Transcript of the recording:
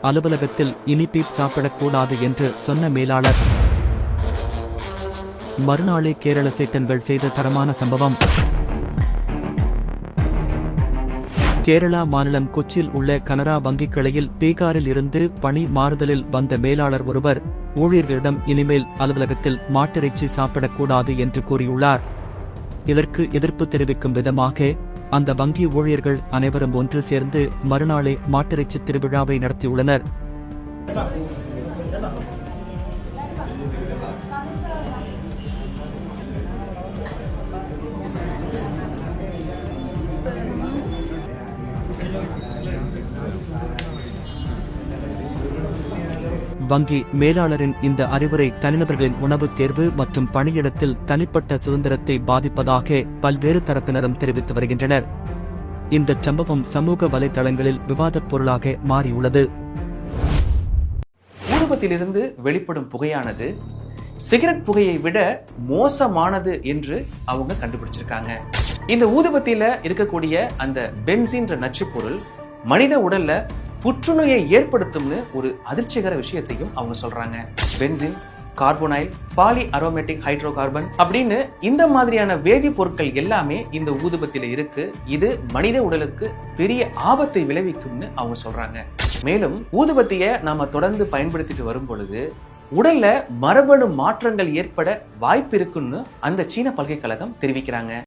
அலுவலகத்தில் இனிப்பி சாப்பிடக்கூடாது என்று சொன்ன மேலாளர். மறுநாளே கேரள சேட்டன்கள் செய்த தரமான சம்பவம். கேரளா மாநிலம் கொச்சியில் உள்ள கனரா வங்கிக் கிளையில் பீகாரில் இருந்து பணி மாறுதலில் வந்த மேலாளர் ஒருவர் ஊழியர்களிடம் இனிமேல் அலுவலகத்தில் மாட்டிறைச்சி சாப்பிடக்கூடாது என்று கூறியுள்ளார். இதற்கு எதிர்ப்பு தெரிவிக்கும் விதமாக அந்த வங்கி ஊழியர்கள் அனைவரும் ஒன்று சேர்ந்து மறுநாளே மாட்டிறைச்சி திருவிழாவை நடத்தியுள்ளனர். வங்கி மேலாளரின் இந்த அறிவுரை தனிநபர்களின் உணவு தேர்வு மற்றும் பணியிடத்தில் தனிப்பட்ட சுதந்திரத்தை பாதிப்பதாக பல்வேறு தரப்பினரும் தெரிவித்து வருகின்றனர். இந்த சம்பவம் சமூக வலைதளங்களில் விவாதப் பொருளாக மாறியுள்ளது. ஊதுபத்திலிருந்து வெளிப்படும் புகையானது சிகரெட் புகையை விட மோசமானது என்று அவங்க கண்டுபிடிச்சிருக்காங்க. இந்த ஊதுபத்தியில இருக்கக்கூடிய அந்த பென்சின்ற நச்சுப் பொருள் மனித உடல்ல புற்றுநோயை ஏற்படுத்தும்னு ஒரு அதிர்ச்சிகர விஷயத்தையும் அவங்க சொல்றாங்க. Benzene, carbonyl, poly aromatic hydrocarbon அப்படின்னு இந்த மாதிரியான வேதிப்பொருட்கள் எல்லாமே இந்த ஊதுபத்தியில இருக்கு. இது மனித உடலுக்கு பெரிய ஆபத்தை விளைவிக்கும்னு அவங்க சொல்றாங்க. மேலும் ஊதுபத்தியை நாம தொடர்ந்து பயன்படுத்திட்டு வரும் பொழுது உடல்ல மரபணு மாற்றங்கள் ஏற்பட வாய்ப்பு இருக்குன்னு அந்த சீன பல்கலைக்கழகம் தெரிவிக்கிறாங்க.